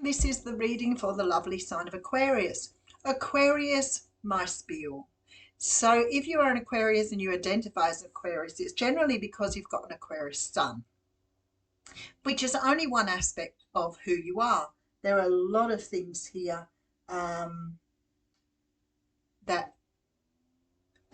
This is the reading for the lovely sign of Aquarius. Aquarius, my spiel. So if you are an Aquarius and you identify as an Aquarius, it's generally because you've got an Aquarius sun, which is only one aspect of who you are. There are a lot of things here that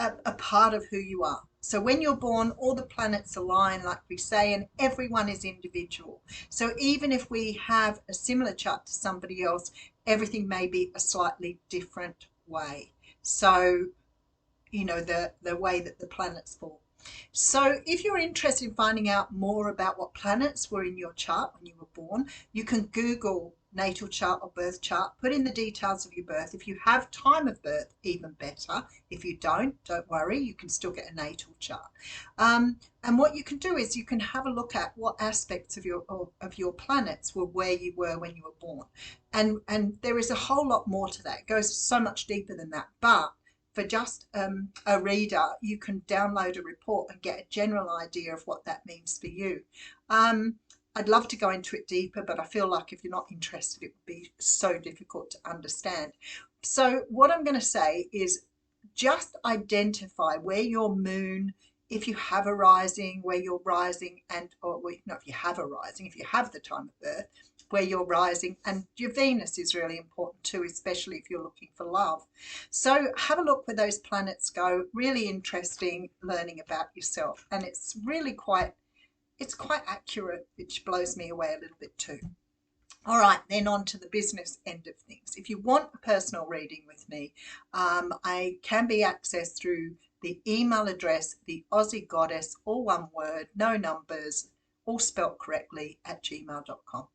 are a part of who you are. So when you're born, all the planets align, like we say, and everyone is individual. So even if we have a similar chart to somebody else, everything may be a slightly different way. So, the way that the planets fall. So if you're interested in finding out more about what planets were in your chart when you were born, you can Google natal chart or birth chart, put in the details of your birth. If you have time of birth, even better. If you don't worry, you can still get a natal chart. And what you can do is you can have a look at what aspects of your planets were where you were when you were born. And there is a whole lot more to that. It goes so much deeper than that. But for just a reader, you can download a report and get a general idea of what that means for you. I'd love to go into it deeper, but I feel like if you're not interested, it would be so difficult to understand. So what I'm going to say is just identify where your moon, if you have a rising, where you're rising, and or well, not if you have a rising, if you have the time of birth, where you're rising, and your Venus is really important too, especially if you're looking for love. So have a look where those planets go. Really interesting learning about yourself, and it's quite accurate, which blows me away a little bit too. All right, then on to the business end of things. If you want a personal reading with me, I can be accessed through the email address, the Aussie Goddess, all one word, no numbers, all spelt correctly, @gmail.com.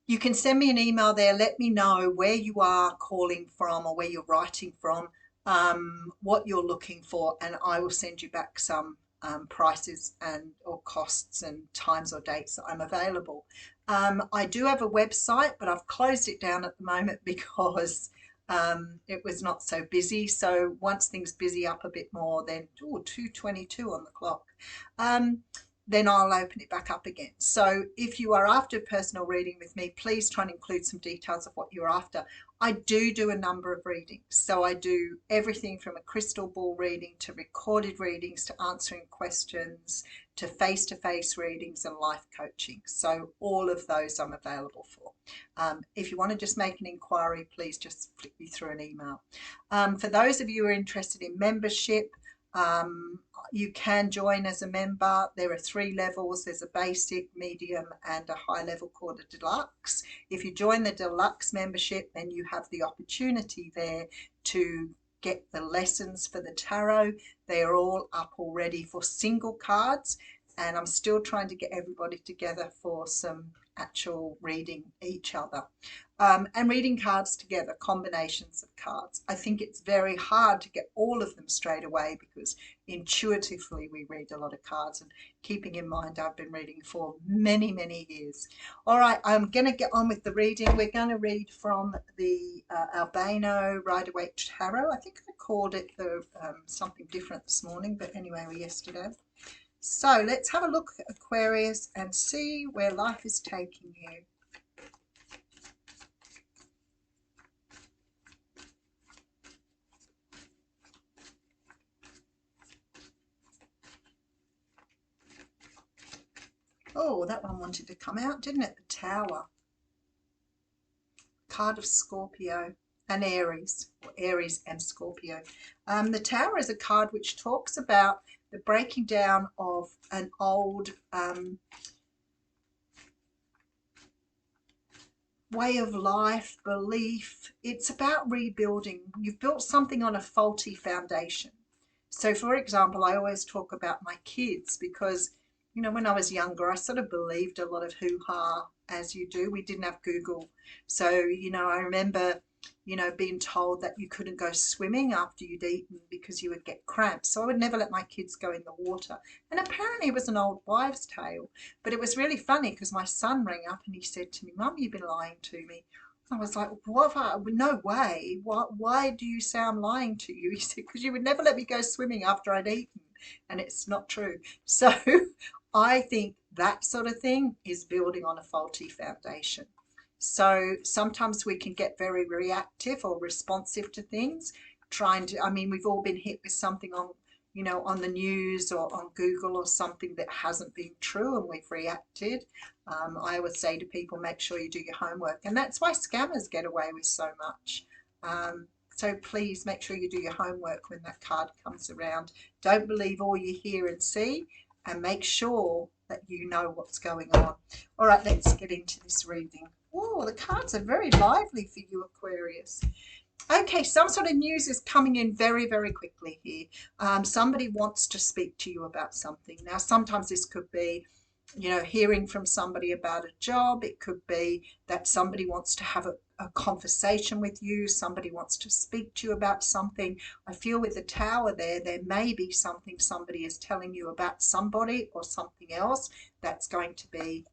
You can send me an email there. Let me know where you are calling from or where you're writing from, what you're looking for, and I will send you back some prices and or costs and times or dates that I'm available. I do have a website, but I've closed it down at the moment because it was not so busy. So once things busy up a bit more, then 2:22 on the clock. Then I'll open it back up again. So if you are after a personal reading with me, please try and include some details of what you're after. I do a number of readings. So I do everything from a crystal ball reading to recorded readings to answering questions to face-to-face readings and life coaching. So all of those I'm available for. If you want to just make an inquiry, please just flick me through an email. For those of you who are interested in membership, you can join as a member. There are 3 levels. There's a basic, medium, and a high level called a deluxe. If you join the deluxe membership, then you have the opportunity there to get the lessons for the tarot. They are all up already for single cards, and I'm still trying to get everybody together for some actual reading each other. And reading cards together, combinations of cards. I think it's very hard to get all of them straight away because intuitively we read a lot of cards, and keeping in mind I've been reading for many, many years. All right, I'm going to get on with the reading. We're going to read from the Albano Rider-Waite Tarot. I think I called it the something different this morning, but anyway, or yesterday. So let's have a look at Aquarius and see where life is taking you. Oh, that one wanted to come out, didn't it? The Tower. Card of Scorpio and Aries, or Aries and Scorpio. The Tower is a card which talks about the breaking down of an old way of life, belief. It's about rebuilding. You've built something on a faulty foundation. So, for example, I always talk about my kids because, when I was younger, I sort of believed a lot of hoo-ha, as you do. We didn't have Google. So, I remember, being told that you couldn't go swimming after you'd eaten because you would get cramps. So I would never let my kids go in the water. And apparently it was an old wives' tale. But it was really funny because my son rang up and he said to me, "Mum, you've been lying to me." I was like, "What? No way. Why do you say I'm lying to you?" He said, "Because you would never let me go swimming after I'd eaten." And it's not true. So I think that sort of thing is building on a faulty foundation. So sometimes we can get very reactive or responsive to things, trying to, I mean, we've all been hit with something on, on the news or on Google or something that hasn't been true and we've reacted. I always say to people, make sure you do your homework. And that's why scammers get away with so much. So please make sure you do your homework when that card comes around. Don't believe all you hear and see, and make sure that you know what's going on. All right, let's get into this reading. Oh, the cards are very lively for you, Aquarius. Okay, some sort of news is coming in very, very quickly here. Somebody wants to speak to you about something. Now, sometimes this could be, hearing from somebody about a job. It could be that somebody wants to have a conversation with you. Somebody wants to speak to you about something. I feel with the Tower there may be something somebody is telling you about somebody or something else that's going to be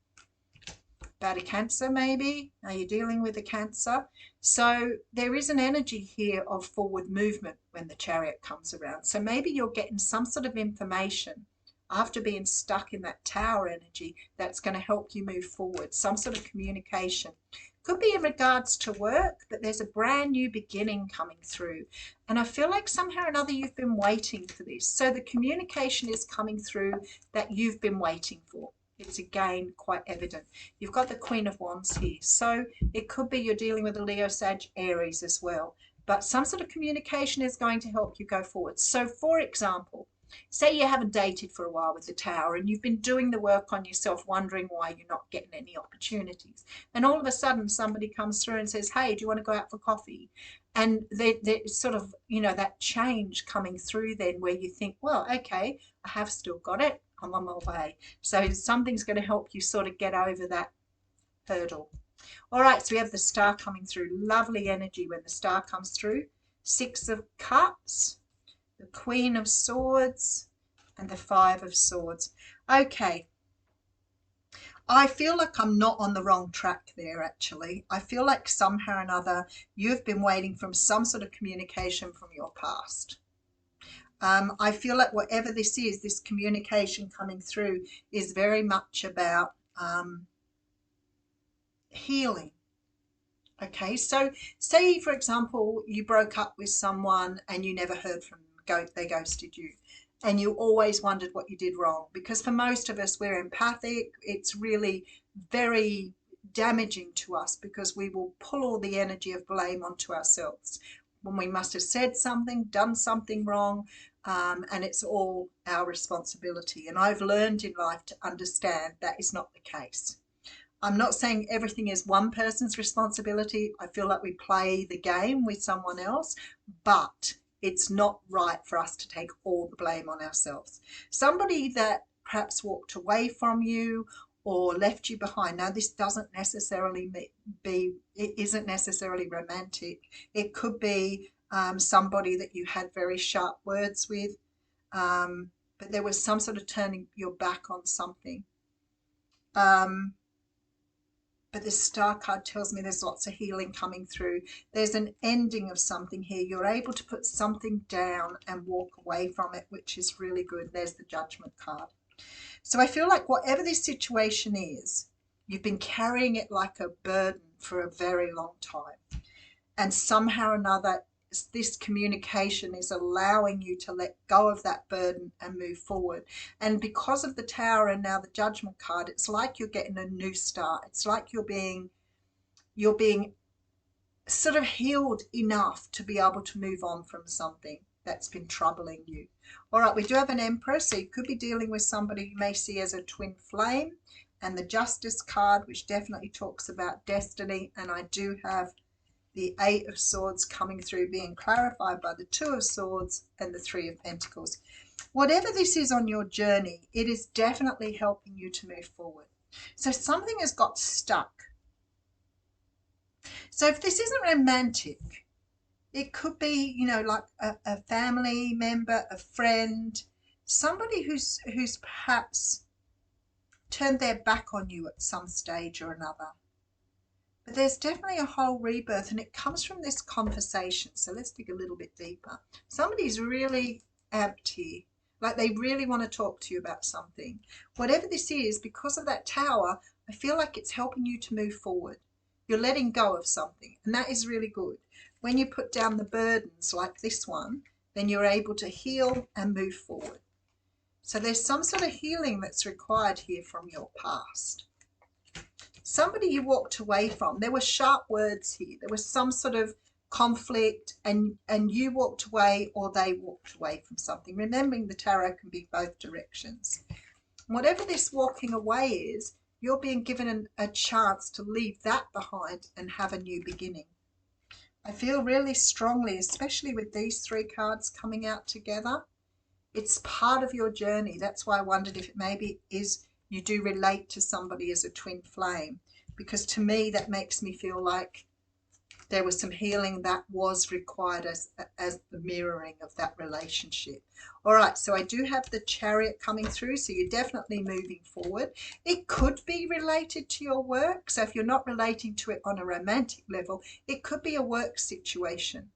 about a Cancer, maybe. Are you dealing with a Cancer? So there is an energy here of forward movement when the Chariot comes around. So maybe you're getting some sort of information after being stuck in that Tower energy that's going to help you move forward, some sort of communication. Could be in regards to work, but there's a brand new beginning coming through. And I feel like somehow or another you've been waiting for this. So the communication is coming through that you've been waiting for. It's again quite evident. You've got the Queen of Wands here. So it could be you're dealing with a Leo, Sag, Aries as well. But some sort of communication is going to help you go forward. So for example, say you haven't dated for a while with the Tower and you've been doing the work on yourself, wondering why you're not getting any opportunities. And all of a sudden somebody comes through and says, hey, do you want to go out for coffee? And there's sort of, that change coming through then where you think, well, okay, I have still got it. I'm on my way. So something's going to help you sort of get over that hurdle. All right, so we have the Star coming through. Lovely energy when the Star comes through. 6 of Cups, the Queen of Swords, and the 5 of Swords. Okay. I feel like I'm not on the wrong track there, actually. I feel like somehow or another you've been waiting for some sort of communication from your past. I feel like whatever this is, this communication coming through is very much about healing. Okay, so say, for example, you broke up with someone and you never heard from them, they ghosted you, and you always wondered what you did wrong. Because for most of us, we're empathic. It's really very damaging to us because we will pull all the energy of blame onto ourselves when we must have said something, done something wrong, and it's all our responsibility. And I've learned in life to understand that is not the case. I'm not saying everything is one person's responsibility. I feel like we play the game with someone else, but it's not right for us to take all the blame on ourselves. Somebody that perhaps walked away from you or left you behind. Now, this doesn't necessarily it isn't necessarily romantic. It could be somebody that you had very sharp words with, but there was some sort of turning your back on something. But the Star card tells me there's lots of healing coming through. There's an ending of something here. You're able to put something down and walk away from it, which is really good. There's the Judgment card. So I feel like whatever this situation is, you've been carrying it like a burden for a very long time. And somehow or another, this communication is allowing you to let go of that burden and move forward. And because of the Tower and now the Judgment card, it's like you're getting a new start. It's like you're being sort of healed enough to be able to move on from something that's been troubling you. All right, we do have an Empress, so you could be dealing with somebody you may see as a twin flame, and the Justice card, which definitely talks about destiny. And I do have the 8 of Swords coming through, being clarified by the 2 of Swords and the 3 of Pentacles. Whatever this is on your journey, it is definitely helping you to move forward. So something has got stuck. So if this isn't romantic, it could be, like a family member, a friend, somebody who's perhaps turned their back on you at some stage or another. But there's definitely a whole rebirth, and it comes from this conversation. So let's dig a little bit deeper. Somebody's really amped here, like they really want to talk to you about something. Whatever this is, because of that Tower, I feel like it's helping you to move forward. You're letting go of something, and that is really good. When you put down the burdens like this one, then you're able to heal and move forward. So there's some sort of healing that's required here from your past. Somebody you walked away from. There were sharp words here. There was some sort of conflict, and you walked away or they walked away from something. Remembering the tarot can be both directions. Whatever this walking away is, you're being given a chance to leave that behind and have a new beginning. I feel really strongly, especially with these three cards coming out together, it's part of your journey. That's why I wondered if it maybe is you do relate to somebody as a twin flame, because to me that makes me feel like there was some healing that was required as the mirroring of that relationship. All right, so I do have the Chariot coming through, so you're definitely moving forward. It could be related to your work, so if you're not relating to it on a romantic level, it could be a work situation.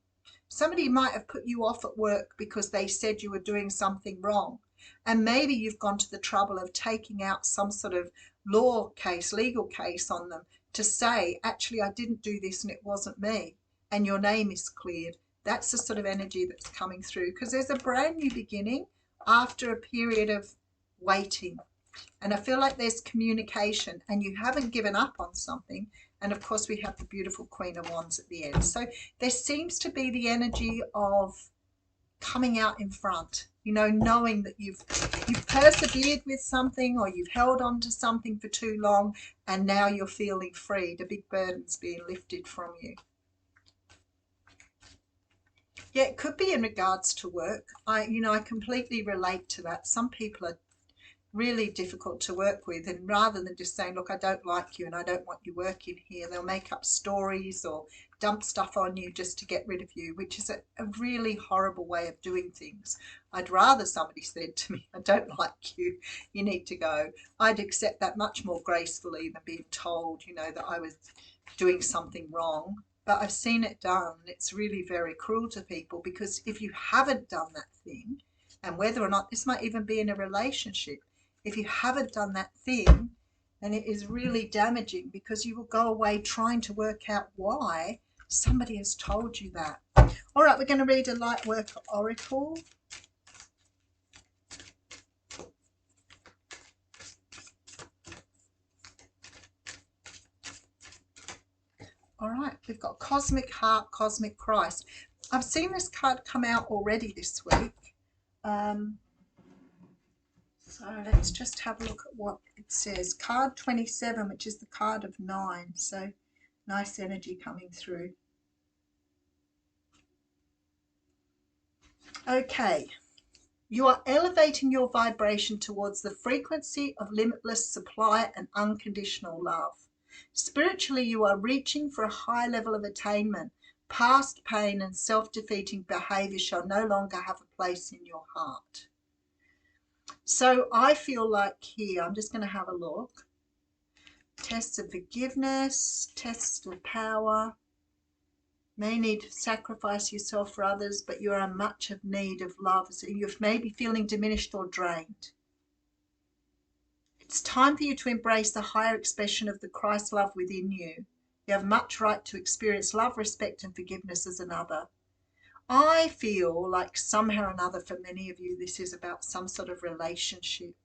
Somebody might have put you off at work because they said you were doing something wrong, and maybe you've gone to the trouble of taking out some sort of law case, legal case on them, to say, actually, I didn't do this and it wasn't me, and your name is cleared. That's the sort of energy that's coming through, because there's a brand new beginning after a period of waiting. And I feel like there's communication and you haven't given up on something. And of course, we have the beautiful Queen of Wands at the end. So there seems to be the energy of coming out in front, you know, knowing that you've persevered with something, or you've held on to something for too long, and now you're feeling free. The big burden's being lifted from you. Yeah, it could be in regards to work. I completely relate to that. Some people are really difficult to work with, and rather than just saying, look, I don't like you and I don't want you working here, they'll make up stories or dump stuff on you just to get rid of you, which is a really horrible way of doing things. I'd rather somebody said to me, I don't like you, you need to go. I'd accept that much more gracefully than being told, you know, that I was doing something wrong. But I've seen it done. It's really very cruel to people, because if you haven't done that thing, and whether or not this might even be in a relationship, if you haven't done that thing, then it is really damaging, because you will go away trying to work out why somebody has told you that. All right, we're going to read a light work oracle. All right, we've got Cosmic Heart, Cosmic Christ. I've seen this card come out already this week. So let's just have a look at what it says. Card 27, which is the card of 9. So nice energy coming through. Okay. You are elevating your vibration towards the frequency of limitless supply and unconditional love. Spiritually, you are reaching for a high level of attainment. Past pain and self-defeating behavior shall no longer have a place in your heart. So I feel like here, I'm just going to have a look. Tests of forgiveness, tests of power. May need to sacrifice yourself for others, but you are in much of need of love. So you're maybe feeling diminished or drained. It's time for you to embrace the higher expression of the Christ love within you. You have much right to experience love, respect, and forgiveness as another. I feel like somehow or another, for many of you, this is about some sort of relationship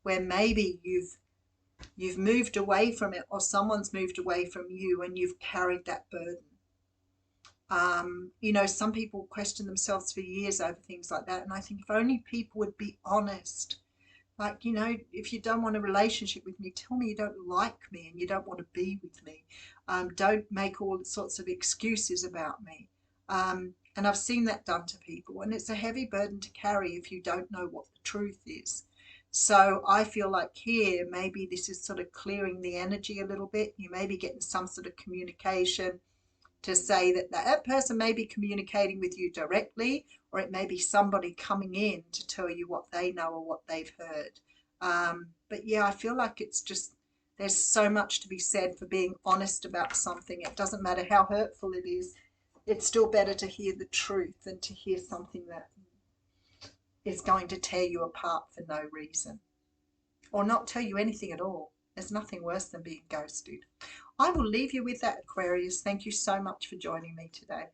where maybe you've moved away from it, or someone's moved away from you, and you've carried that burden. You know, some people question themselves for years over things like that, and I think if only people would be honest. Like, you know, if you don't want a relationship with me, tell me you don't like me and you don't want to be with me. Don't make all sorts of excuses about me. And I've seen that done to people, and it's a heavy burden to carry if you don't know what the truth is. So I feel like here, maybe this is sort of clearing the energy a little bit. You may be getting some sort of communication to say that that person may be communicating with you directly, or it may be somebody coming in to tell you what they know or what they've heard. But yeah, I feel like it's just, there's so much to be said for being honest about something. It doesn't matter how hurtful it is. It's still better to hear the truth than to hear something that is going to tear you apart for no reason, or not tell you anything at all. There's nothing worse than being ghosted. I will leave you with that, Aquarius. Thank you so much for joining me today.